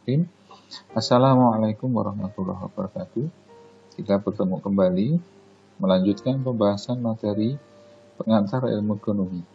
Bismillahirrahmanirrahim. Assalamualaikum warahmatullahi wabarakatuh. Kita bertemu kembali melanjutkan pembahasan materi pengantar ilmu ekonomi.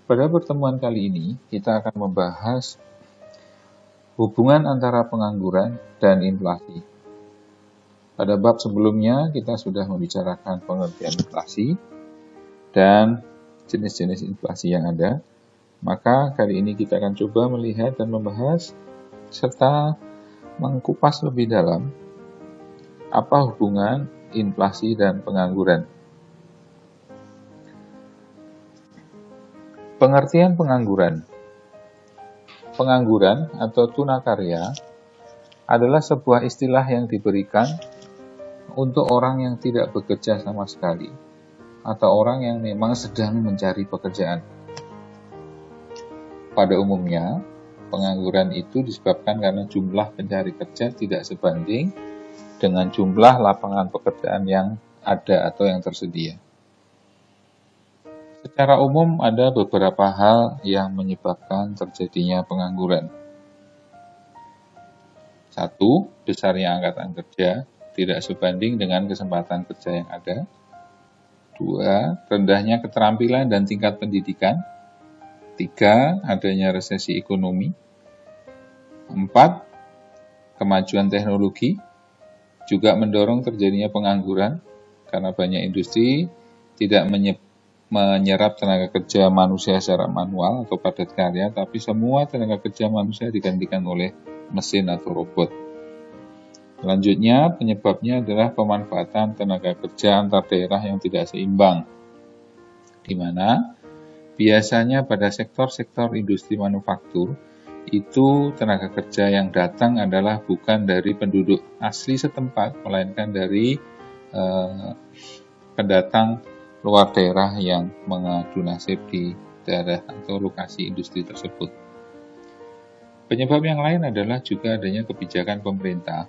Pada pertemuan kali ini kita akan membahas hubungan antara pengangguran dan inflasi. Pada bab sebelumnya kita sudah membicarakan pengertian inflasi dan jenis-jenis inflasi yang ada. Maka kali ini kita akan coba melihat dan membahas serta mengkupas lebih dalam apa hubungan inflasi dan pengangguran. Pengertian pengangguran. Pengangguran atau tunakarya adalah sebuah istilah yang diberikan untuk orang yang tidak bekerja sama sekali atau orang yang memang sedang mencari pekerjaan. Pada umumnya, pengangguran itu disebabkan karena jumlah pencari kerja tidak sebanding dengan jumlah lapangan pekerjaan yang ada atau yang tersedia. Secara umum, ada beberapa hal yang menyebabkan terjadinya pengangguran. 1. Besarnya angkatan kerja tidak sebanding dengan kesempatan kerja yang ada. 2. Rendahnya keterampilan dan tingkat pendidikan. 3. Adanya resesi ekonomi. 4. Kemajuan teknologi juga mendorong terjadinya pengangguran karena banyak industri tidak menyerap tenaga kerja manusia secara manual atau padat karya, tapi semua tenaga kerja manusia digantikan oleh mesin atau robot. Selanjutnya, penyebabnya adalah pemanfaatan tenaga kerja antar daerah yang tidak seimbang, di mana biasanya pada sektor-sektor industri manufaktur, itu tenaga kerja yang datang adalah bukan dari penduduk asli setempat, melainkan dari pendatang luar daerah yang mengadu nasib di daerah atau lokasi industri tersebut. Penyebab yang lain adalah juga adanya kebijakan pemerintah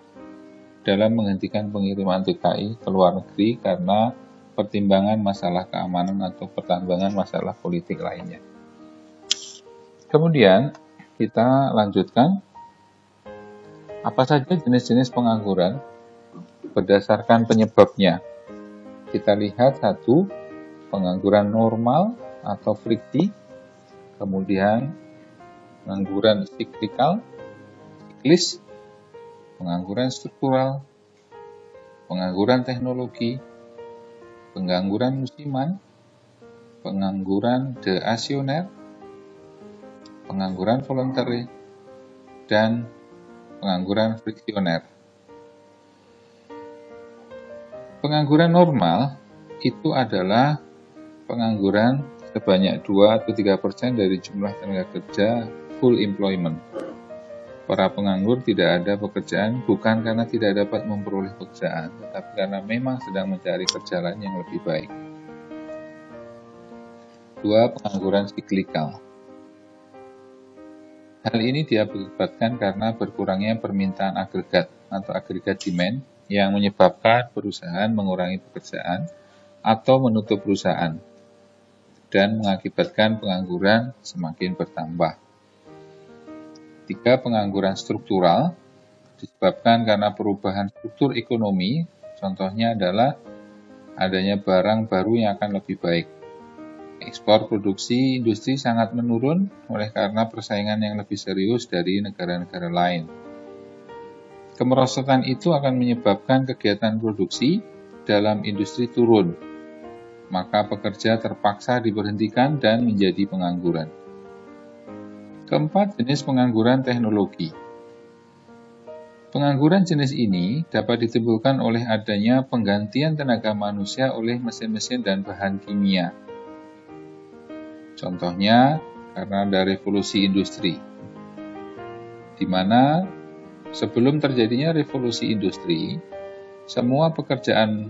dalam menghentikan pengiriman TKI ke luar negeri karena pertimbangan masalah keamanan atau pertimbangan masalah politik lainnya. Kemudian kita lanjutkan apa saja jenis-jenis pengangguran berdasarkan penyebabnya. Kita lihat 1, pengangguran normal atau friksi, kemudian pengangguran siklis, pengangguran struktural, pengangguran teknologi, pengangguran musiman, pengangguran deasioner, pengangguran voluntary, dan pengangguran friksioner. Pengangguran normal itu adalah pengangguran sebanyak 2 atau 3% dari jumlah tenaga kerja full employment. Para penganggur tidak ada pekerjaan bukan karena tidak dapat memperoleh pekerjaan, tetapi karena memang sedang mencari kerja lain yang lebih baik. 2. Pengangguran siklikal. Hal ini diakibatkan karena berkurangnya permintaan agregat atau agregat demand yang menyebabkan perusahaan mengurangi pekerjaan atau menutup perusahaan dan mengakibatkan pengangguran semakin bertambah. 3. Pengangguran struktural disebabkan karena perubahan struktur ekonomi, contohnya adalah adanya barang baru yang akan lebih baik. Ekspor produksi industri sangat menurun oleh karena persaingan yang lebih serius dari negara-negara lain. Kemerosotan itu akan menyebabkan kegiatan produksi dalam industri turun, maka pekerja terpaksa diberhentikan dan menjadi pengangguran. 4. Jenis pengangguran teknologi. Pengangguran jenis ini dapat ditimbulkan oleh adanya penggantian tenaga manusia oleh mesin-mesin dan bahan kimia. Contohnya, karena ada revolusi industri, di mana sebelum terjadinya revolusi industri, semua pekerjaan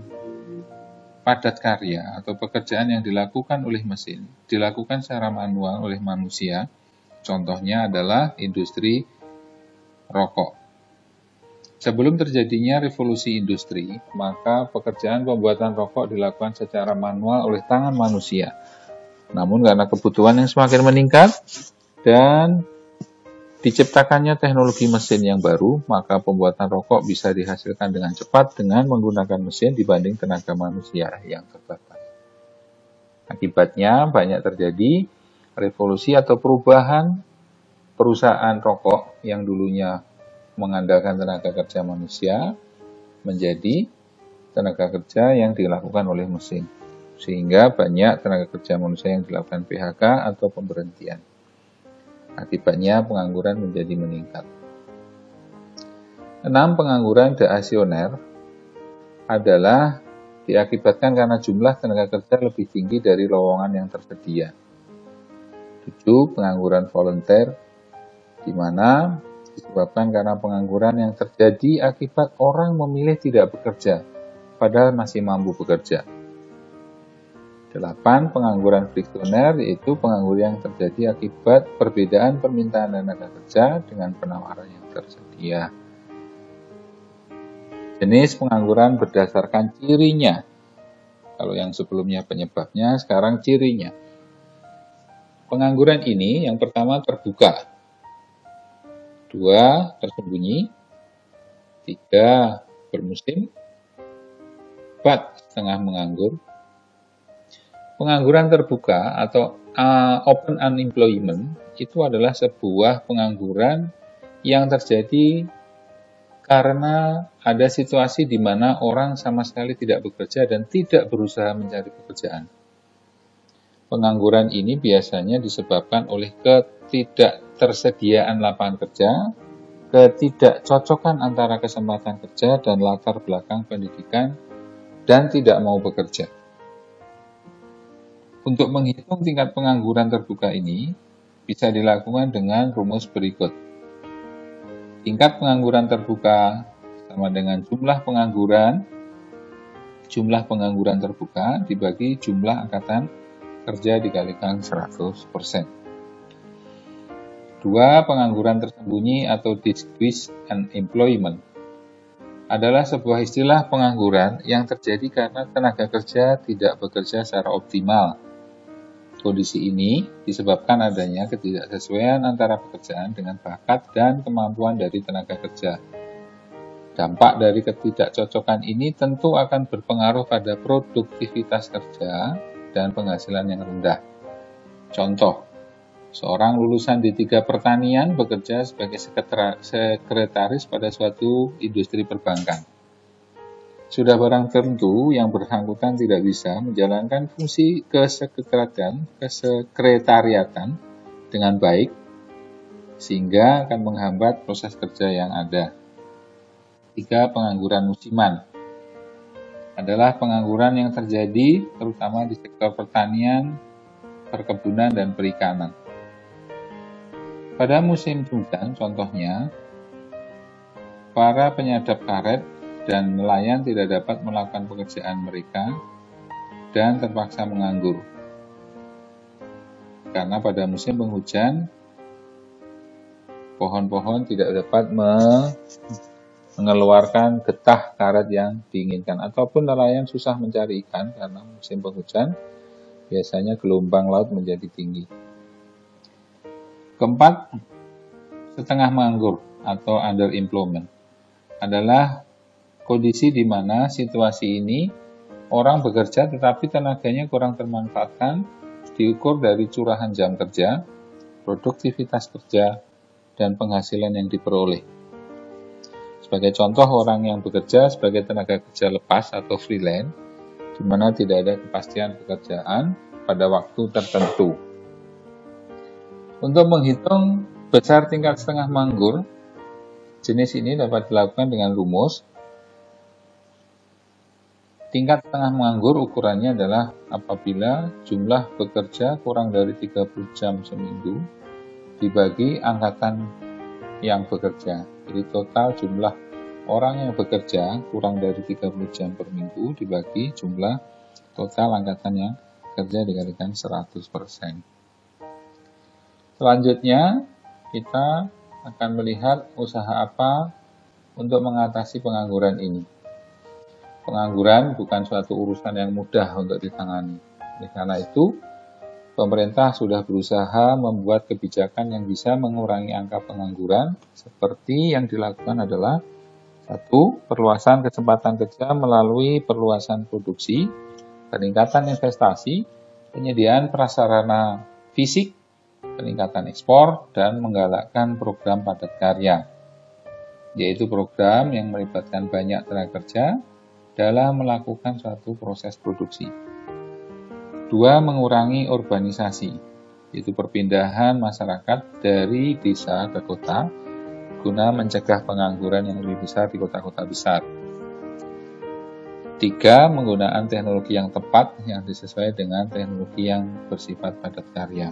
padat karya atau pekerjaan yang dilakukan oleh mesin dilakukan secara manual oleh manusia. Contohnya adalah industri rokok. Sebelum terjadinya revolusi industri, maka pekerjaan pembuatan rokok dilakukan secara manual oleh tangan manusia. Namun karena kebutuhan yang semakin meningkat dan Diciptakannya teknologi mesin yang baru, maka pembuatan rokok bisa dihasilkan dengan cepat dengan menggunakan mesin dibanding tenaga manusia yang terbatas. Akibatnya banyak terjadi revolusi atau perubahan perusahaan rokok yang dulunya mengandalkan tenaga kerja manusia menjadi tenaga kerja yang dilakukan oleh mesin. Sehingga banyak tenaga kerja manusia yang dilakukan PHK atau pemberhentian. Akibatnya pengangguran menjadi meningkat. 6. Pengangguran deasioner adalah diakibatkan karena jumlah tenaga kerja lebih tinggi dari lowongan yang tersedia. 7. Pengangguran volunteer, di mana disebabkan karena pengangguran yang terjadi akibat orang memilih tidak bekerja, padahal masih mampu bekerja. 8. Pengangguran friksioner, yaitu pengangguran yang terjadi akibat perbedaan permintaan tenaga kerja dengan penawaran yang tersedia. Jenis pengangguran berdasarkan cirinya. Kalau yang sebelumnya penyebabnya, sekarang cirinya. Pengangguran ini yang pertama terbuka, 2. tersembunyi, 3. bermusim, 4. setengah menganggur. Pengangguran terbuka atau open unemployment itu adalah sebuah pengangguran yang terjadi karena ada situasi di mana orang sama sekali tidak bekerja dan tidak berusaha mencari pekerjaan. Pengangguran ini biasanya disebabkan oleh ketidaktersediaan lapangan kerja, ketidakcocokan antara kesempatan kerja dan latar belakang pendidikan, dan tidak mau bekerja. Untuk menghitung tingkat pengangguran terbuka ini, bisa dilakukan dengan rumus berikut. Tingkat pengangguran terbuka sama dengan jumlah pengangguran terbuka dibagi jumlah angkatan kerja dikalikan 100%. 2. Pengangguran tersembunyi atau disguised unemployment adalah sebuah istilah pengangguran yang terjadi karena tenaga kerja tidak bekerja secara optimal. Kondisi ini disebabkan adanya ketidaksesuaian antara pekerjaan dengan bakat dan kemampuan dari tenaga kerja. Dampak dari ketidakcocokan ini tentu akan berpengaruh pada produktivitas kerja dan penghasilan yang rendah. Contoh, seorang lulusan D3 pertanian bekerja sebagai sekretaris pada suatu industri perbankan. Sudah barang tentu yang bersangkutan tidak bisa menjalankan fungsi kesekretariatan dengan baik, sehingga akan menghambat proses kerja yang ada. 3. Pengangguran musiman adalah pengangguran yang terjadi terutama di sektor pertanian, perkebunan, dan perikanan. Pada musim hujan, contohnya, para penyadap karet dan nelayan tidak dapat melakukan pekerjaan mereka dan terpaksa menganggur. Karena pada musim penghujan, pohon-pohon tidak dapat mengeluarkan getah karet yang diinginkan, ataupun nelayan susah mencari ikan karena musim penghujan, biasanya gelombang laut menjadi tinggi. 4. Setengah menganggur atau underemployment adalah kondisi di mana situasi ini orang bekerja tetapi tenaganya kurang termanfaatkan, diukur dari curahan jam kerja, produktivitas kerja, dan penghasilan yang diperoleh. Sebagai contoh, orang yang bekerja sebagai tenaga kerja lepas atau freelance, di mana tidak ada kepastian pekerjaan pada waktu tertentu. Untuk menghitung besar tingkat setengah menganggur, jenis ini dapat dilakukan dengan rumus. Tingkat setengah menganggur ukurannya adalah apabila jumlah bekerja kurang dari 30 jam seminggu dibagi angkatan yang bekerja. Jadi total jumlah orang yang bekerja kurang dari 30 jam per minggu dibagi jumlah total angkatan yang kerja dikalikan 100%. Selanjutnya kita akan melihat usaha apa untuk mengatasi pengangguran ini. Pengangguran bukan suatu urusan yang mudah untuk ditangani. Oleh karena itu, pemerintah sudah berusaha membuat kebijakan yang bisa mengurangi angka pengangguran, seperti yang dilakukan adalah 1. Perluasan kesempatan kerja melalui perluasan produksi, peningkatan investasi, penyediaan prasarana fisik, peningkatan ekspor, dan menggalakkan program padat karya, yaitu program yang melibatkan banyak tenaga kerja dalam melakukan suatu proses produksi. 2. Mengurangi urbanisasi, yaitu perpindahan masyarakat dari desa ke kota guna mencegah pengangguran yang lebih besar di kota-kota besar. 3. Menggunakan teknologi yang tepat yang disesuaikan dengan teknologi yang bersifat padat karya.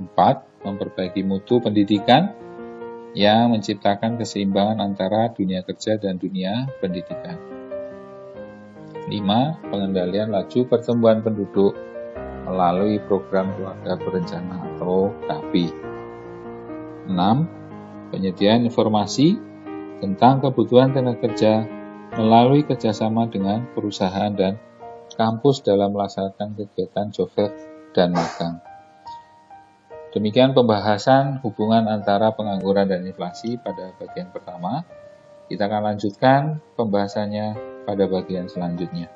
4. Memperbaiki mutu pendidikan yang menciptakan keseimbangan antara dunia kerja dan dunia pendidikan. 5. Pengendalian laju pertumbuhan penduduk melalui program keluarga berencana atau KB. 6. Penyediaan informasi tentang kebutuhan tenaga kerja melalui kerjasama dengan perusahaan dan kampus dalam melaksanakan kegiatan job fair dan magang. Demikian pembahasan hubungan antara pengangguran dan inflasi pada bagian pertama. Kita akan lanjutkan pembahasannya pada bagian selanjutnya.